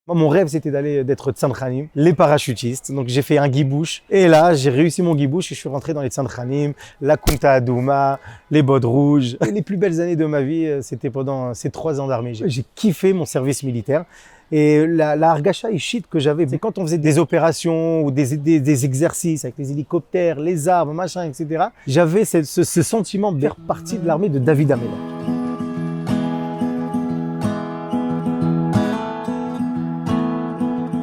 Moi, mon rêve, c'était d'être tzantranim, les parachutistes. Donc, j'ai fait un guibouche. Et là, j'ai réussi mon guibouche et je suis rentré dans les tzantranim, la Kunta Adouma, les bottes rouges. Et les plus belles années de ma vie, c'était pendant ces 3 ans d'armée. J'ai kiffé mon service militaire. Et la hargasha ishit que j'avais, c'est quand on faisait des opérations ou des exercices avec les hélicoptères, les armes, machin, etc. J'avais ce sentiment de faire partie de l'armée de David Amelech.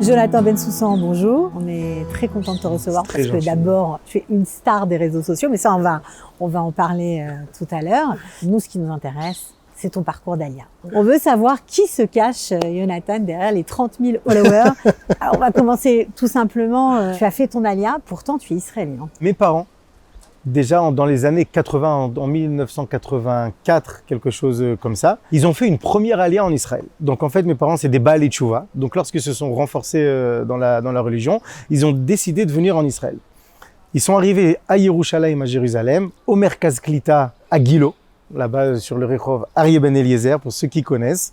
Jonathan Bensoussan, bonjour. On est très content de te recevoir parce que d'abord, tu es une star des réseaux sociaux, mais ça, on va en parler tout à l'heure. Nous, ce qui nous intéresse, c'est ton parcours d'Alia. On veut savoir qui se cache, Jonathan, derrière les 30 000 followers. Alors, on va commencer tout simplement. Tu as fait ton Alia, pourtant tu es israélien. Mes parents, déjà dans les années 80, en 1984, quelque chose comme ça, ils ont fait une première Alia en Israël. Donc en fait, mes parents, c'est des Baalei Teshuvah. Donc lorsqu'ils se sont renforcés dans la religion, ils ont décidé de venir en Israël. Ils sont arrivés à Yerushalayim, à Jérusalem, au Merkaz Klita, à Gilo, là-bas sur le Rehov Aryeh Ben Eliezer, pour ceux qui connaissent.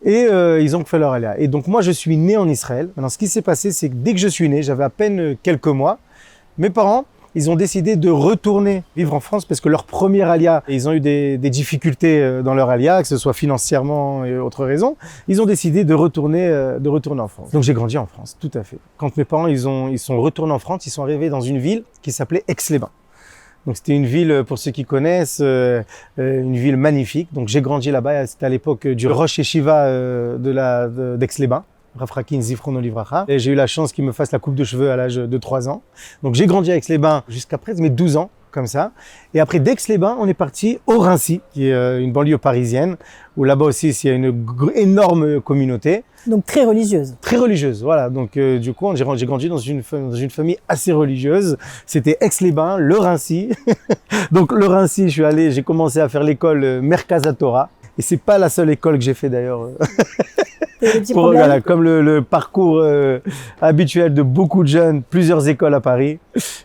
Et ils ont fait leur Alia. Et donc moi, je suis né en Israël. Maintenant, ce qui s'est passé, c'est que dès que je suis né, j'avais à peine quelques mois, mes parents, ils ont décidé de retourner vivre en France parce que leur première alia, ils ont eu des difficultés dans leur alia, que ce soit financièrement et autres raisons. Ils ont décidé de retourner en France. Donc j'ai grandi en France, tout à fait. Quand mes parents ils sont retournés en France, ils sont arrivés dans une ville qui s'appelait Aix-les-Bains. Donc c'était une ville, pour ceux qui connaissent, une ville magnifique. Donc j'ai grandi là-bas. C'était à l'époque du Rosh Yeshiva d'Aix-les-Bains. Rafrakin Zifrono Livracha. Et j'ai eu la chance qu'il me fasse la coupe de cheveux à l'âge de 3 ans. Donc j'ai grandi à Aix-les-Bains jusqu'à presque mes 12 ans, comme ça. Et après d'Aix-les-Bains, on est parti au Rincy, qui est une banlieue parisienne, où là-bas aussi, il y a une énorme communauté. Donc très religieuse. Très religieuse, voilà. Donc du coup, j'ai grandi dans une famille assez religieuse. C'était Aix-les-Bains, le Rincy. Donc le Rincy, j'ai commencé à faire l'école Merkaz Torah. Et c'est pas la seule école que j'ai fait d'ailleurs. Voilà, comme le parcours habituel de beaucoup de jeunes, plusieurs écoles à Paris.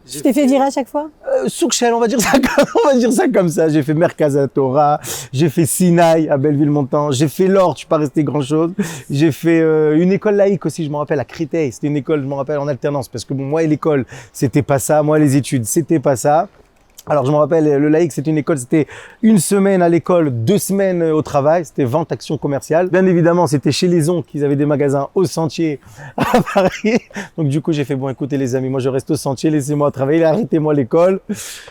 Tu t'es fait virer à chaque fois? Soukchel, on va dire ça comme ça. J'ai fait Merkaz Torah, j'ai fait Sinaï à Belleville-Montant, j'ai fait l'Or, je suis pas resté grand-chose. J'ai fait une école laïque aussi, je me rappelle, à Créteil. C'était une école, je me rappelle, en alternance, parce que bon, moi et l'école, c'était pas ça. Moi, les études, c'était pas ça. Alors, je me rappelle, le laïc, c'était une école, c'était 1 semaine à l'école, 2 semaines au travail. C'était vente action commerciale. Bien évidemment, c'était chez les oncles qu'ils avaient des magasins au Sentier à Paris. Donc, du coup, j'ai fait, bon, écoutez, les amis, moi, je reste au Sentier, laissez-moi travailler, arrêtez-moi l'école.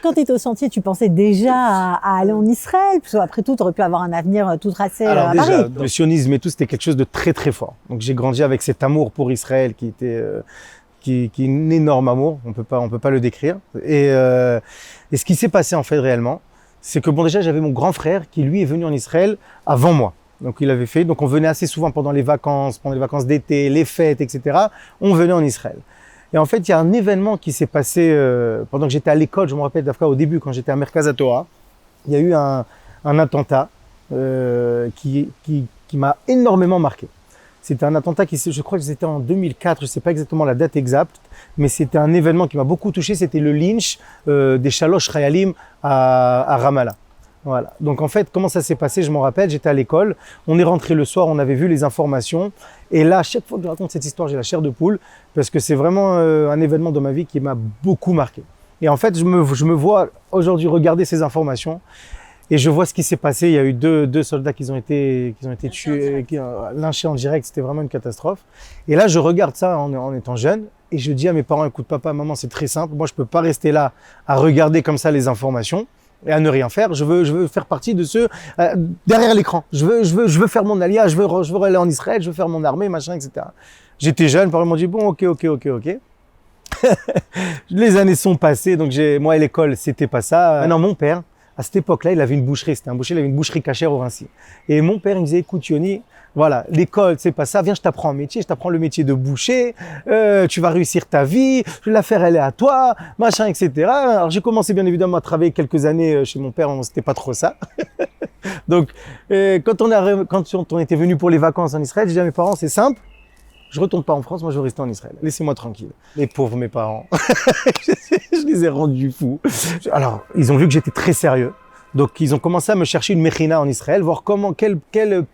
Quand tu étais au Sentier, tu pensais déjà à aller en Israël? Parce qu'après tout, tu aurais pu avoir un avenir tout tracé à Paris. Alors, déjà, le sionisme et tout, c'était quelque chose de très, très fort. Donc, j'ai grandi avec cet amour pour Israël qui était, qui est un énorme amour, on peut pas le décrire. Et ce qui s'est passé en fait réellement, c'est que bon déjà j'avais mon grand frère qui lui est venu en Israël avant moi. Donc il avait fait, donc on venait assez souvent pendant les vacances d'été, les fêtes, etc. On venait en Israël. Et en fait il y a un événement qui s'est passé pendant que j'étais à l'école, je me rappelle d'Afka au début quand j'étais à Merkaz Torah, il y a eu un attentat qui m'a énormément marqué. C'était un attentat je crois que c'était en 2004, je sais pas exactement la date exacte, mais c'était un événement qui m'a beaucoup touché, c'était le lynch des Shalosh Chayalim à Ramallah. Voilà. Donc en fait, comment ça s'est passé, je m'en rappelle, j'étais à l'école, on est rentré le soir, on avait vu les informations, et là, chaque fois que je raconte cette histoire, j'ai la chair de poule, parce que c'est vraiment un événement dans ma vie qui m'a beaucoup marqué. Et en fait, je me vois aujourd'hui regarder ces informations, et je vois ce qui s'est passé. Il y a eu deux soldats qui ont été tués, lynchés en direct. C'était vraiment une catastrophe. Et là, je regarde ça en étant jeune et je dis à mes parents, écoute, papa, maman, c'est très simple. Moi, je peux pas rester là à regarder comme ça les informations et à ne rien faire. Je veux faire partie de ceux derrière l'écran. Je veux faire mon alia. Je veux aller en Israël. Je veux faire mon armée, machin, etc. J'étais jeune. Mes parents m'ont dit, bon, ok. Les années sont passées. Donc moi et l'école, c'était pas ça. Maintenant, mon père, à cette époque-là, il avait une boucherie, c'était un boucher, il avait une boucherie cachère au Rincy. Et mon père, il me disait, écoute Yoni, voilà, l'école, c'est pas ça, viens, je t'apprends un métier, je t'apprends le métier de boucher, tu vas réussir ta vie, l'affaire, elle est à toi, machin, etc. Alors, j'ai commencé, bien évidemment, à travailler quelques années chez mon père, c'était pas trop ça. Donc, quand on était venu pour les vacances en Israël, j'ai dit à mes parents, c'est simple, je retourne pas en France, moi je veux rester en Israël. Laissez-moi tranquille. Les pauvres mes parents, je les ai rendus fous. Alors, ils ont vu que j'étais très sérieux. Donc, ils ont commencé à me chercher une mechina en Israël, voir quel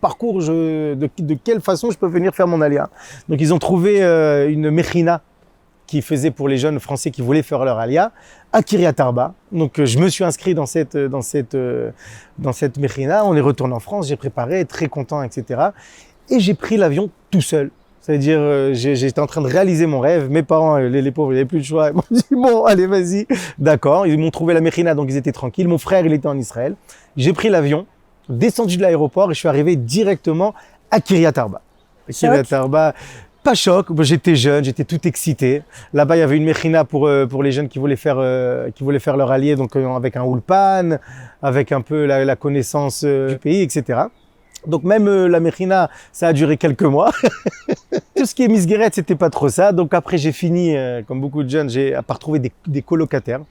parcours, de quelle façon je peux venir faire mon alia. Donc, ils ont trouvé une mechina qui faisait pour les jeunes Français qui voulaient faire leur alia à Kiryat Arba. Donc, je me suis inscrit dans cette mechina. On est retourné en France, j'ai préparé, très content, etc. Et j'ai pris l'avion tout seul. C'est-à-dire, j'étais en train de réaliser mon rêve. Mes parents, les pauvres, ils n'avaient plus de choix. Ils m'ont dit, bon, allez, vas-y. D'accord. Ils m'ont trouvé la mechina, donc ils étaient tranquilles. Mon frère, il était en Israël. J'ai pris l'avion, descendu de l'aéroport et je suis arrivé directement à Kiryat Arba. Kiryat Arba, pas choc. J'étais jeune, j'étais tout excité. Là-bas, il y avait une mechina pour les jeunes qui voulaient faire leur allié, donc avec un ulpan, avec un peu la connaissance du pays, etc. Donc même la mechina, ça a duré quelques mois. Tout ce qui est misguérette, c'était pas trop ça. Donc après, j'ai fini, comme beaucoup de jeunes, par trouver des colocataires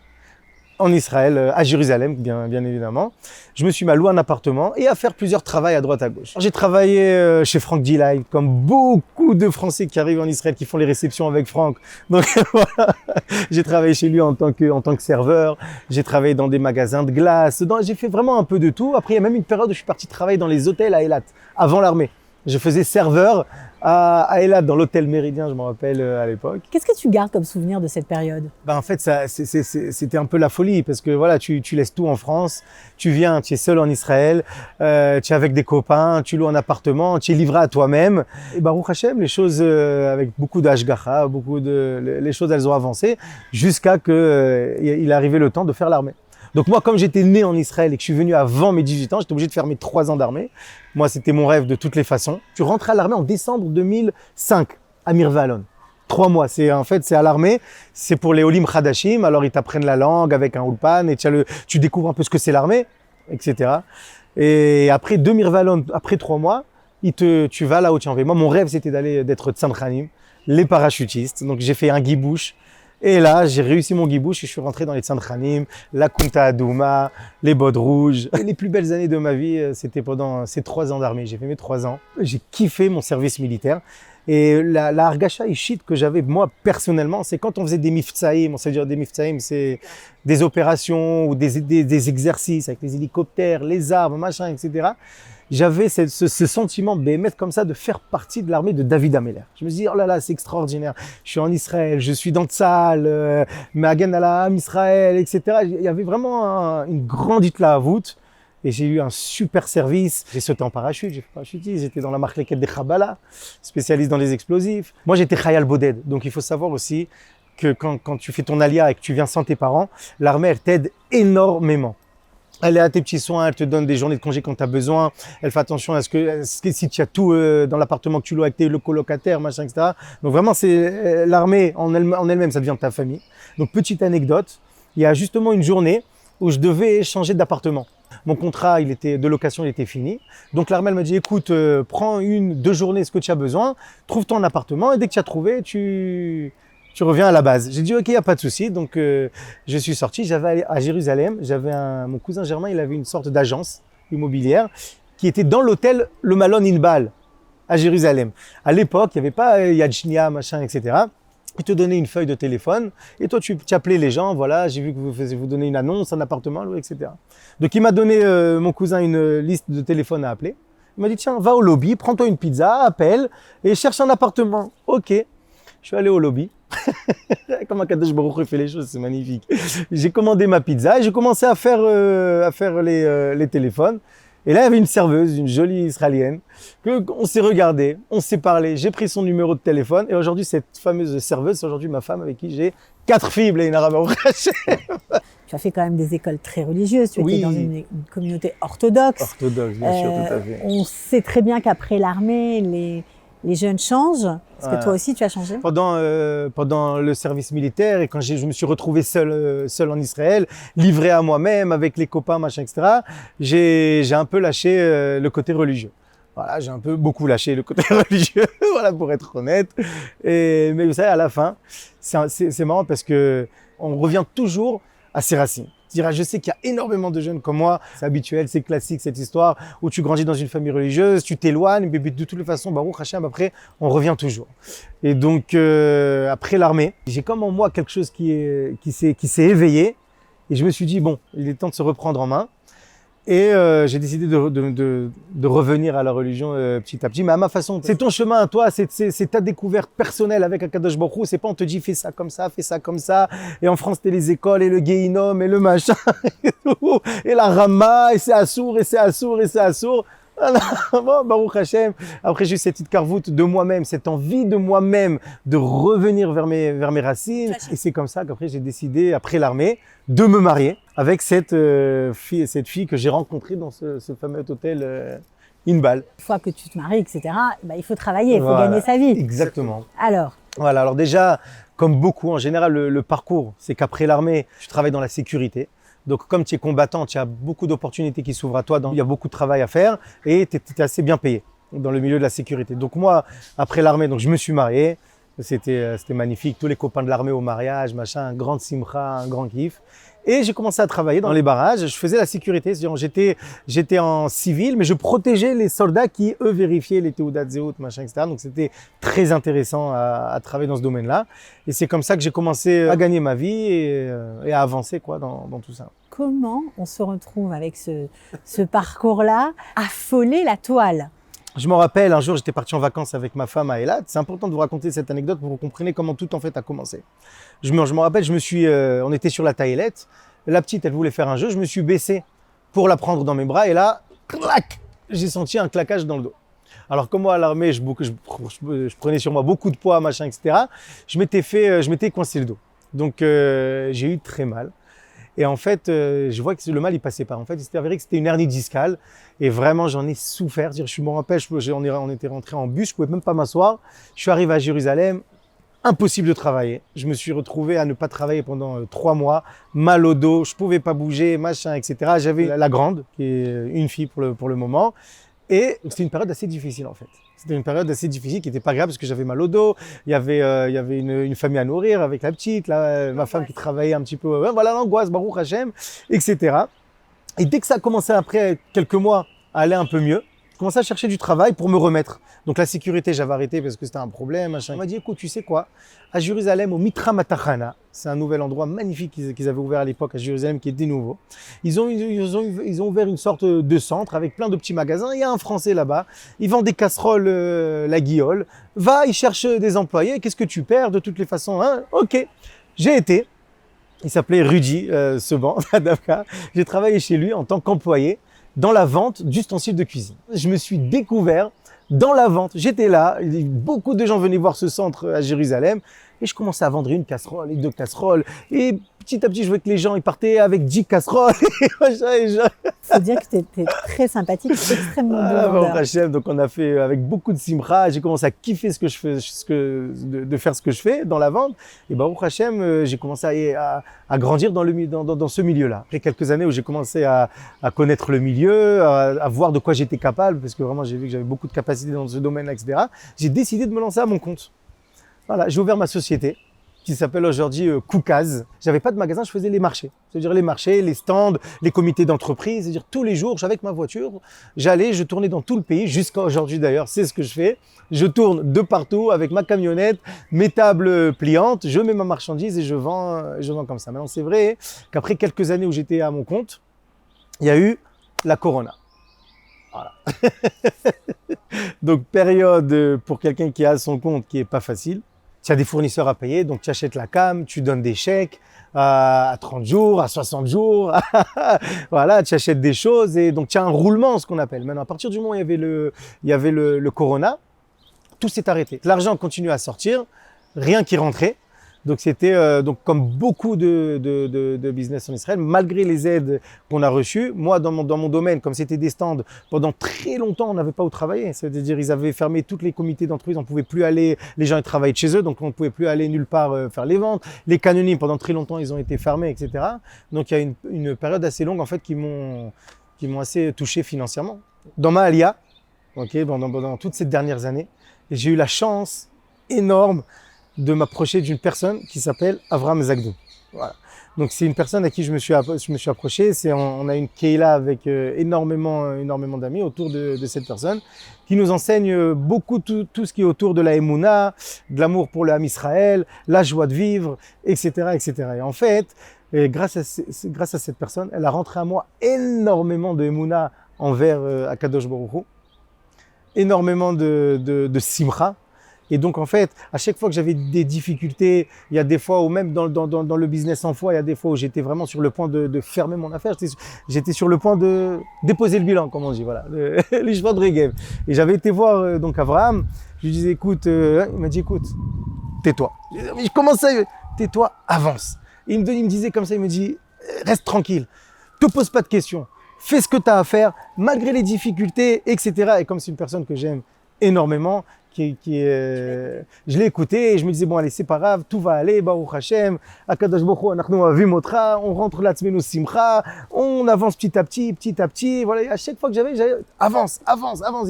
en Israël, à Jérusalem, bien évidemment. Je me suis mis à louer un appartement et à faire plusieurs travaux à droite à gauche. J'ai travaillé chez Franck Delight, comme beaucoup de Français qui arrivent en Israël, qui font les réceptions avec Franck. Donc voilà, j'ai travaillé chez lui en tant que serveur. J'ai travaillé dans des magasins de glace. J'ai fait vraiment un peu de tout. Après, il y a même une période où je suis parti travailler dans les hôtels à Eilat, avant l'armée. Je faisais serveur à Eilat, dans l'hôtel Méridien, je m'en rappelle à l'époque. Qu'est-ce que tu gardes comme souvenir de cette période? En fait, c'était un peu la folie parce que voilà, tu laisses tout en France, tu viens, tu es seul en Israël, tu es avec des copains, tu loues un appartement, tu es livré à toi-même. Et Baruch Hashem, les choses avec beaucoup d'ashgacha, les choses elles ont avancé jusqu'à que il est arrivé le temps de faire l'armée. Donc moi, comme j'étais né en Israël et que je suis venu avant mes 18 ans, j'étais obligé de faire mes 3 ans d'armée. Moi, c'était mon rêve de toutes les façons. Je suis rentré à l'armée en décembre 2005 à Mirvalon. 3 mois. C'est à l'armée. C'est pour les Olim Khadashim. Alors, ils t'apprennent la langue avec un ulpan et tu découvres un peu ce que c'est l'armée, etc. Et après, de Mirvalon, après 3 mois, tu vas là où tu en veux. Moi, mon rêve, c'était d'être Tzanchanim, les parachutistes. Donc, j'ai fait un guibouche. Et là, j'ai réussi mon guibouche et je suis rentré dans les Tzanchanim, la Kunta Adouma, les bottes rouges. Et les plus belles années de ma vie, c'était pendant ces 3 ans d'armée. J'ai fait mes 3 ans. J'ai kiffé mon service militaire. Et la Argacha Ishit que j'avais moi personnellement, c'est quand on faisait des miftsaïm. On sait dire des miftsaïm, c'est des opérations ou des exercices avec les hélicoptères, les armes, machin, etc. J'avais ce sentiment béhémeth comme ça de faire partie de l'armée de David Ameller. Je me suis dit, oh là là, c'est extraordinaire. Je suis en Israël, je suis dans Tzahal, Magen Alam, Israël, etc. Il y avait vraiment une grande hitla-avout. Et j'ai eu un super service. J'ai sauté en parachute, j'ai fait parachutiste, j'étais dans la marleket des Chabala, spécialiste dans les explosifs. Moi, j'étais Khayal Boded. Donc, il faut savoir aussi que quand tu fais ton alia et que tu viens sans tes parents, l'armée, elle t'aide énormément. Elle est à tes petits soins, elle te donne des journées de congé quand tu as besoin. Elle fait attention à ce que si tu as tout dans l'appartement que tu loues avec tes colocataires, machin, etc. Donc vraiment, c'est l'armée en elle-même, ça devient ta famille. Donc petite anecdote, il y a justement une journée où je devais changer d'appartement. Mon contrat de location, il était fini. Donc l'armée, elle m'a dit, écoute, prends 1-2 journées ce que tu as besoin, trouve-toi un appartement et dès que tu as trouvé, tu reviens à la base. J'ai dit, ok, il n'y a pas de souci. Donc, je suis sorti. J'avais à Jérusalem, mon cousin Germain, il avait une sorte d'agence immobilière qui était dans l'hôtel Le Malon Inbal à Jérusalem. À l'époque, il n'y avait pas Yad Shnia, machin, etc. Il te donnait une feuille de téléphone et toi, tu appelais les gens. Voilà, j'ai vu que vous donnez une annonce, un appartement, etc. Donc, il m'a donné, mon cousin, une liste de téléphones à appeler. Il m'a dit, tiens, va au lobby, prends-toi une pizza, appelle et cherche un appartement. Ok. Je suis allé au lobby. Comme Akadosh Baruch Hu fait les choses, c'est magnifique. J'ai commandé ma pizza et j'ai commencé à faire les téléphones. Et là, il y avait une serveuse, une jolie israélienne, on s'est regardé, on s'est parlé. J'ai pris son numéro de téléphone et aujourd'hui, cette fameuse serveuse, c'est aujourd'hui ma femme avec qui j'ai 4 filles, Léina Baruch Hashem. Tu as fait quand même des écoles très religieuses, tu étais dans une communauté orthodoxe. Orthodoxe, bien sûr, tout à fait. On sait très bien qu'après l'armée, les jeunes changent. Est-ce que toi aussi, tu as changé? Pendant le service militaire et quand je me suis retrouvé seul en Israël, livré à moi-même avec les copains, machin, etc., j'ai un peu lâché le côté religieux. Voilà, j'ai beaucoup lâché le côté religieux, voilà, pour être honnête. Mais vous savez, à la fin, c'est marrant parce que on revient toujours à ses racines. Je sais qu'il y a énormément de jeunes comme moi, c'est habituel, c'est classique cette histoire, où tu grandis dans une famille religieuse, tu t'éloignes, mais de toutes les façons, Baruch Hashem, après, on revient toujours. Et donc, après l'armée, j'ai comme en moi quelque chose qui s'est éveillé, et je me suis dit, bon, il est temps de se reprendre en main. Et j'ai décidé de revenir à la religion petit à petit, mais à ma façon. C'est ton chemin à toi, c'est ta découverte personnelle avec Akadosh Baruch Hu. C'est pas on te dit fais ça comme ça, fais ça comme ça. Et en France, t'es les écoles et le Guéhinom et le machin et tout. Et la Rama, et c'est Assour, et c'est Assour, et c'est Assour. Voilà. Bon, Baruch Hashem. Après, j'ai eu cette petite carvoute de moi-même, cette envie de moi-même de revenir vers mes racines. Et c'est comme ça qu'après, j'ai décidé, après l'armée, de me marier avec cette fille que j'ai rencontrée dans ce fameux hôtel Inbal. Une fois que tu te maries, etc., il faut travailler, il faut gagner sa vie. Exactement. Alors Voilà, alors déjà, comme beaucoup, en général, le parcours, c'est qu'après l'armée, tu travailles dans la sécurité. Donc, comme tu es combattant, tu as beaucoup d'opportunités qui s'ouvrent à toi. Il y a beaucoup de travail à faire et tu es assez bien payé dans le milieu de la sécurité. Donc, moi, après l'armée, donc je me suis marié. C'était magnifique. Tous les copains de l'armée au mariage, machin, un grand simcha, un grand kiff. Et j'ai commencé à travailler dans les barrages. Je faisais la sécurité. C'est-à-dire, j'étais en civil, mais je protégeais les soldats qui, eux, vérifiaient les Teudat Zehut, machin, etc. Donc, c'était très intéressant à travailler dans ce domaine-là. Et c'est comme ça que j'ai commencé à gagner ma vie et à avancer quoi, dans tout ça. Comment on se retrouve avec ce parcours-là, affoler la toile? Je me rappelle, un jour, j'étais parti en vacances avec ma femme à Eilat. C'est important de vous raconter cette anecdote pour que vous compreniez comment tout en fait a commencé. Je me rappelle, on était sur la taillette. La petite, elle voulait faire un jeu. Je me suis baissé pour la prendre dans mes bras et là, clac, j'ai senti un claquage dans le dos. Alors comme moi à l'armée, je prenais sur moi beaucoup de poids, machin, etc. Je m'étais coincé le dos. Donc j'ai eu très mal. Et en fait, je vois que le mal, il passait pas. En fait, il s'était avéré que c'était une hernie discale. Et vraiment, j'en ai souffert. Je me rappelle, on était rentré en bus, je pouvais même pas m'asseoir. Je suis arrivé à Jérusalem, impossible de travailler. Je me suis retrouvé à ne pas travailler pendant 3 mois, mal au dos, je pouvais pas bouger, machin, etc. J'avais la grande, qui est une fille pour le moment. Et c'était une période assez difficile en fait. C'était une période assez difficile qui n'était pas grave parce que j'avais mal au dos. Il y avait une famille à nourrir avec la petite, ma femme qui travaillait un petit peu. Voilà l'angoisse, Baruch Hashem, etc. Et dès que ça a commencé après quelques mois à aller un peu mieux, je commençais à chercher du travail pour me remettre. Donc la sécurité, j'avais arrêté parce que c'était un problème. Machin. Il m'a dit, écoute, tu sais quoi, à Jérusalem, au Mitra Matachana, c'est un nouvel endroit magnifique qu'ils avaient ouvert à l'époque à Jérusalem, qui est des nouveaux. Ils ont ouvert une sorte de centre avec plein de petits magasins. Il y a un Français là-bas, il vend des casseroles, la guiole. Va, il cherche des employés. Qu'est-ce que tu perds de toutes les façons, hein? Ok, j'ai été. Il s'appelait Rudy Seban, j'ai travaillé chez lui en tant qu'employé dans la vente d'ustensiles de cuisine. Je me suis découvert dans la vente. J'étais là, beaucoup de gens venaient voir ce centre à Jérusalem et je commençais à vendre une casserole et 2 casseroles. Et petit à petit, je voyais que les gens ils partaient avec 10 casseroles. Faut dire que tu étais très sympathique, extrêmement bon vendeur. Donc on a fait avec beaucoup de simra. J'ai commencé à kiffer de faire ce que je fais dans la vente. Et Baruch Hashem, j'ai commencé à grandir dans ce milieu-là. Après quelques années où j'ai commencé à connaître le milieu, à voir de quoi j'étais capable, parce que vraiment j'ai vu que j'avais beaucoup de capacités dans ce domaine-là, etc. J'ai décidé de me lancer à mon compte. Voilà, j'ai ouvert ma société qui s'appelle aujourd'hui Koukaz. J'avais pas de magasin, je faisais les marchés. C'est-à-dire les marchés, les stands, les comités d'entreprise. C'est-à-dire tous les jours, avec ma voiture, je tournais dans tout le pays, jusqu'à aujourd'hui d'ailleurs, c'est ce que je fais. Je tourne de partout avec ma camionnette, mes tables pliantes, je mets ma marchandise et je vends comme ça. Maintenant, c'est vrai qu'après quelques années où j'étais à mon compte, il y a eu la Corona. Voilà. Donc période pour quelqu'un qui a son compte qui est pas facile. Tu as des fournisseurs à payer, donc tu achètes la cam, tu donnes des chèques à 30 jours, à 60 jours. Voilà, tu achètes des choses et donc tu as un roulement, ce qu'on appelle. Maintenant, à partir du moment où il y avait le Corona, tout s'est arrêté. L'argent continue à sortir, rien qui rentrait. Donc c'était donc comme beaucoup de business en Israël, malgré les aides qu'on a reçues, moi dans mon domaine, comme c'était des stands, pendant très longtemps on n'avait pas où travailler. C'est-à-dire ils avaient fermé tous les comités d'entreprise, on pouvait plus aller, les gens ils travaillaient de chez eux, donc on ne pouvait plus aller nulle part faire les ventes. Les canonies pendant très longtemps ils ont été fermés, etc. Donc il y a une période assez longue en fait qui m'ont assez touché financièrement. Dans ma alia, pendant toutes ces dernières années, j'ai eu la chance énorme de m'approcher d'une personne qui s'appelle Avram Zagdou. Voilà. Donc c'est une personne à qui je me suis approché. On a une keila avec énormément d'amis autour de cette personne qui nous enseigne beaucoup tout ce qui est autour de la Emouna, de l'amour pour le Ham Israël, la joie de vivre, etc., etc. Et en fait, Et grâce à cette personne, elle a rentré à moi énormément de Emouna envers Akadosh Baruch Hu, énormément de simcha. Et donc, en fait, à chaque fois que j'avais des difficultés, il y a des fois où même dans le business en foi, il y a des fois où j'étais vraiment sur le point de fermer mon affaire. J'étais sur le point de déposer le bilan, comme on dit, voilà, les chevaux de Regev. Et j'avais été voir donc Abraham. Je lui disais, écoute, il m'a dit, écoute, tais-toi. Je commence à, tais-toi, avance. Et il me disait comme ça, il me dit, reste tranquille, te pose pas de questions, fais ce que tu as à faire, malgré les difficultés, etc. Et comme c'est une personne que j'aime énormément, je l'ai écouté et je me disais, bon allez, c'est pas grave, tout va aller, Baruch Hashem, Akadosh Baruch Hu, Anachnu Ohavim Otra, on rentre l'Atzmenu Simcha, on avance petit à petit, voilà, et à chaque fois que j'avais, avance,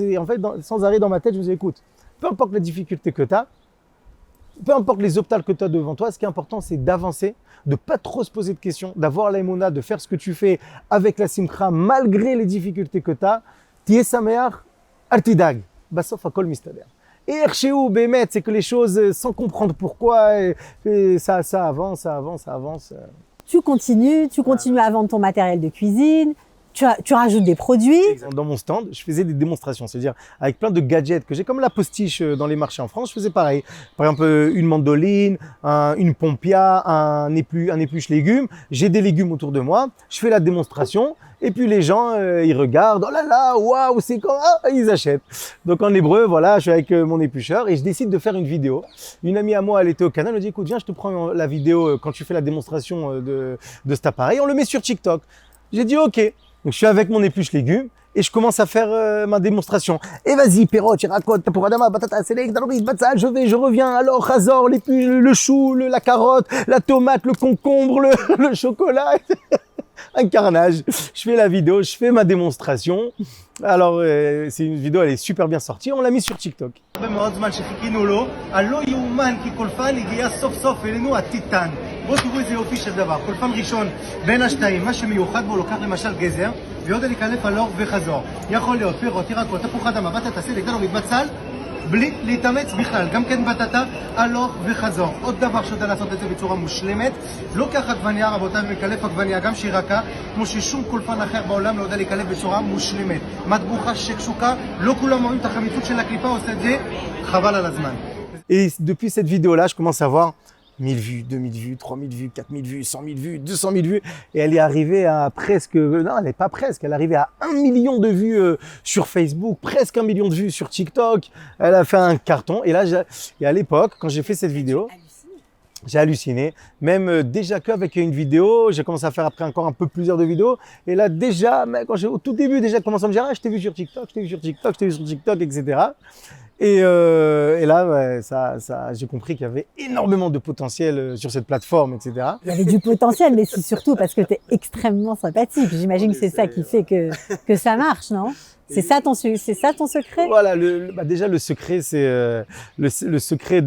et en fait, sans arrêt dans ma tête, je me disais, écoute, peu importe la difficulté que tu as, peu importe les obstacles que tu as devant toi, ce qui est important, c'est d'avancer, de pas trop se poser de questions, d'avoir la émouna, de faire ce que tu fais avec la simcha, malgré les difficultés que tu as. Tiye sameach, artidag, basof hakol mistader. Et Erchéou, Bémet, c'est que les choses, sans comprendre pourquoi, et ça avance. Tu continues à vendre ton matériel de cuisine, tu rajoutes des produits. Dans mon stand, je faisais des démonstrations, c'est-à-dire avec plein de gadgets que j'ai, comme la postiche dans les marchés en France, je faisais pareil. Par exemple, une mandoline, une pompia, un épluche légumes. J'ai des légumes autour de moi, je fais la démonstration. Et puis les gens, ils regardent, oh là là, waouh, c'est quoi, ils achètent. Donc en hébreu, voilà, je suis avec mon éplucheur et je décide de faire une vidéo. Une amie à moi, elle était au Canada, elle me dit, écoute, viens, je te prends la vidéo quand tu fais la démonstration de cet appareil, on le met sur TikTok. J'ai dit, ok. Donc je suis avec mon épluche légumes et je commence à faire ma démonstration. Et vas-y, Perrot, tu racontes, pour Adama, batata, selek, daloris, batzal, je reviens, alors, Razor, l'épluche, le chou, la carotte, la tomate, le concombre, le chocolat. Un carnage. Je fais la vidéo, je fais ma démonstration. Alors, c'est une vidéo, elle est super bien sortie. On l'a mis sur TikTok. בואו תראו איזה יופי של דבר, כל פעם ראשון בין השתיים, מה שמיוחד בו לוקח למשל גזר ויוד להיקלף הלוך וחזור. יכול להיות פירות, ירקות, תפוח אדמה, בטטה, סלק, דלומית, בצל, בלי להתאמץ בכלל, גם כן בטטה, הלוך וחזור. עוד דבר שיודע לעשות את זה בצורה מושלמת, לוקח עגבניה רבותיי ומקלף עגבניה גם שהיא רכה, כמו ששום קולפן אחר בעולם לא יודע להיקלף בצורה מושלמת. מטבוחה שקשוקה, לא כולם אוהבים את החמיצות של הקליפה, עושה את זה, חבל על הזמן. Et depuis cette vidéo-là, je commence à voir 1000 vues, 2000 vues, 3000 vues, 4000 vues, 100 000 vues, 200 000 vues. Et elle est arrivée à presque, non, elle n'est pas presque, elle est arrivée à 1 million de vues sur Facebook, presque 1 million de vues sur TikTok. Elle a fait un carton. Et là, et à l'époque, quand j'ai fait cette vidéo, j'ai halluciné. Même déjà qu'avec une vidéo, j'ai commencé à faire après encore un peu plusieurs de vidéos. Et là, déjà, quand au tout début, déjà, commencé à me dire, ah, je t'ai vu sur TikTok, etc. Et là, ouais, j'ai compris qu'il y avait énormément de potentiel sur cette plateforme, etc. Il y avait du potentiel, mais c'est surtout parce que tu es extrêmement sympathique. J'imagine que c'est ça qui fait que ça marche, non ? C'est ça ton secret ? Voilà, déjà le secret, c'est le secret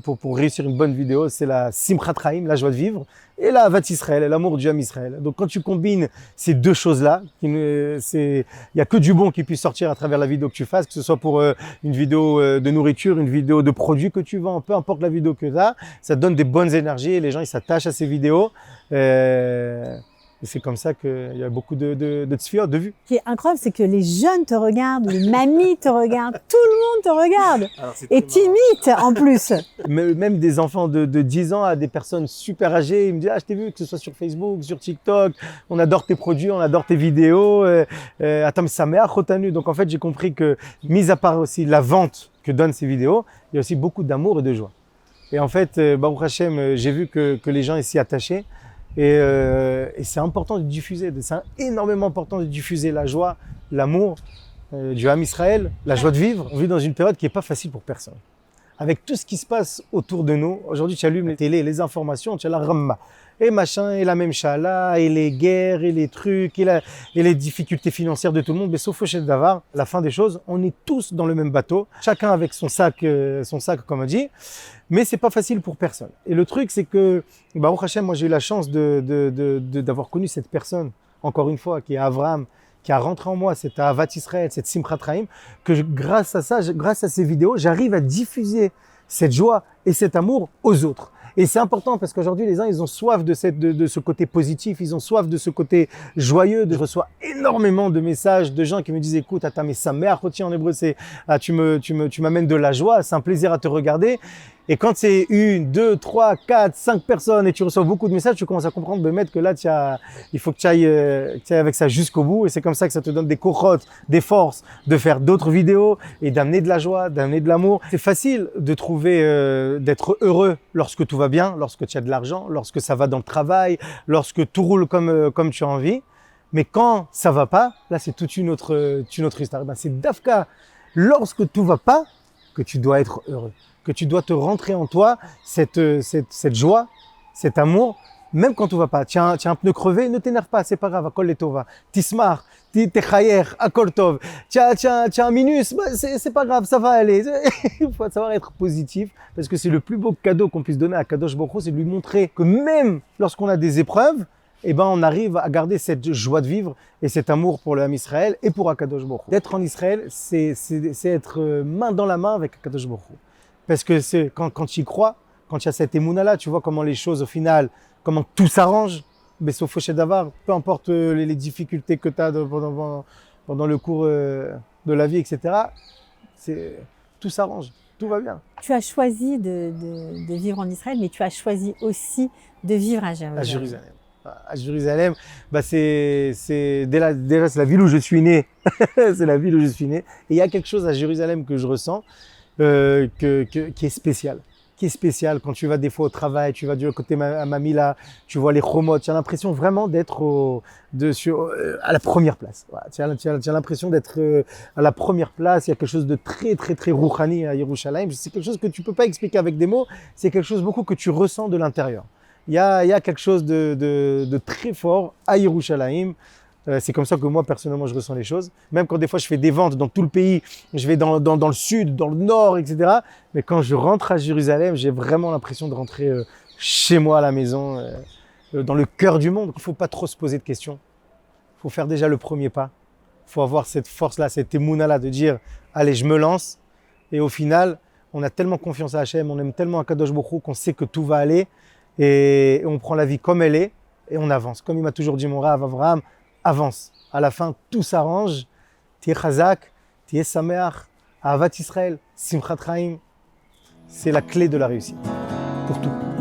pour réussir une bonne vidéo, c'est la Simchat Chaim, la joie de vivre, et la Avat Israël, l'amour du Ham Israël. Donc quand tu combines ces deux choses-là, il y a que du bon qui puisse sortir à travers la vidéo que tu fasses, que ce soit pour une vidéo de nourriture, une vidéo de produits que tu vends, peu importe la vidéo que tu as, ça donne des bonnes énergies et les gens ils s'attachent à ces vidéos. Et c'est comme ça qu'il y a beaucoup de tzfiot, de vues. Ce qui est incroyable, c'est que les jeunes te regardent, les mamies te regardent, tout le monde te regarde. Et t'imites en plus. Même des enfants de 10 ans à des personnes super âgées, ils me disent « Ah, je t'ai vu, que ce soit sur Facebook, sur TikTok, on adore tes produits, on adore tes vidéos. Atam Sameach Rotanu ». Donc en fait, j'ai compris que, mis à part aussi la vente que donnent ces vidéos, il y a aussi beaucoup d'amour et de joie. Et en fait, Baruch Hashem, j'ai vu que les gens s'y attachaient. Et c'est important de diffuser, c'est énormément important de diffuser la joie, l'amour du Ham Israël, la joie de vivre. On vit dans une période qui n'est pas facile pour personne. Avec tout ce qui se passe autour de nous, aujourd'hui tu allumes les télés, les informations, tu as la ramma, et machin, et la même chala, et les guerres, et les trucs, et les difficultés financières de tout le monde. Mais sauf au chef d'avar, la fin des choses, on est tous dans le même bateau, chacun avec son sac comme on dit. Mais c'est pas facile pour personne. Et le truc, c'est que, Baruch Hashem, moi j'ai eu la chance d'avoir connu cette personne, encore une fois, qui est Avraham, qui a rentré en moi cette Avat Israël, cette Simchat Chaim, que grâce à ça, grâce à ces vidéos, j'arrive à diffuser cette joie et cet amour aux autres. Et c'est important parce qu'aujourd'hui, les gens, ils ont soif de ce côté positif, ils ont soif de ce côté joyeux. Je reçois énormément de messages de gens qui me disent, écoute, mais sa mère, en hébreu, c'est, tu m'amènes de la joie, c'est un plaisir à te regarder. Et quand c'est 1, 2, 3, 4, 5 personnes et tu reçois beaucoup de messages, tu commences à comprendre, que là, il faut que tu ailles avec ça jusqu'au bout. Et c'est comme ça que ça te donne des cohortes, des forces de faire d'autres vidéos et d'amener de la joie, d'amener de l'amour. C'est facile de trouver, d'être heureux lorsque tout va bien, lorsque tu as de l'argent, lorsque ça va dans le travail, lorsque tout roule comme tu as envie. Mais quand ça va pas, là, c'est toute une autre histoire. C'est Dafka, lorsque tout va pas, que tu dois être heureux, que tu dois te rentrer en toi cette joie, cet amour, même quand tout va pas. Tiens, un pneu crevé, ne t'énerve pas, c'est pas grave, akol letova. Tismar, techayer, akol tov. Tiens, un minus, c'est pas grave, ça va aller. Il faut savoir être positif, parce que c'est le plus beau cadeau qu'on puisse donner à Kadosh Baruch Hu, c'est de lui montrer que même lorsqu'on a des épreuves, on arrive à garder cette joie de vivre et cet amour pour le Ham Israël et pour Akadosh Baruch Hu. D'être en Israël, c'est être main dans la main avec Akadosh Baruch Hu. Parce que c'est quand tu y crois, quand tu as cette émouna-là, tu vois comment les choses au final, comment tout s'arrange. Mais sauf au Shedavar, peu importe les difficultés que tu as pendant le cours de la vie, etc., tout s'arrange, tout va bien. Tu as choisi de vivre en Israël, mais tu as choisi aussi de vivre à Jérusalem. À Jérusalem. À Jérusalem, c'est déjà c'est la ville où je suis né. C'est la ville où je suis né. Et il y a quelque chose à Jérusalem que je ressens qui est spécial. Qui est spécial quand tu vas des fois au travail, tu vas du côté à Mamila, tu vois les chomot, tu as l'impression vraiment d'être à la première place. Voilà, tu as l'impression d'être à la première place. Il y a quelque chose de très très très rouhani à Yerushalayim. C'est quelque chose que tu peux pas expliquer avec des mots. C'est quelque chose beaucoup que tu ressens de l'intérieur. Il y a quelque chose de très fort à Yerushalayim. C'est comme ça que moi, personnellement, je ressens les choses. Même quand des fois, je fais des ventes dans tout le pays, je vais dans le sud, dans le nord, etc. Mais quand je rentre à Jérusalem, j'ai vraiment l'impression de rentrer chez moi à la maison, dans le cœur du monde. Il ne faut pas trop se poser de questions. Il faut faire déjà le premier pas. Il faut avoir cette force-là, cette émouna-là de dire « Allez, je me lance ». Et au final, on a tellement confiance à Hachem, on aime tellement Akadosh Baruch Hu qu'on sait que tout va aller. Et on prend la vie comme elle est et on avance. Comme il m'a toujours dit mon Rav Avraham, avance. À la fin, tout s'arrange. Tieh chazak, tieh sameach, ahavat Israël, simchat chaim. C'est la clé de la réussite pour tout.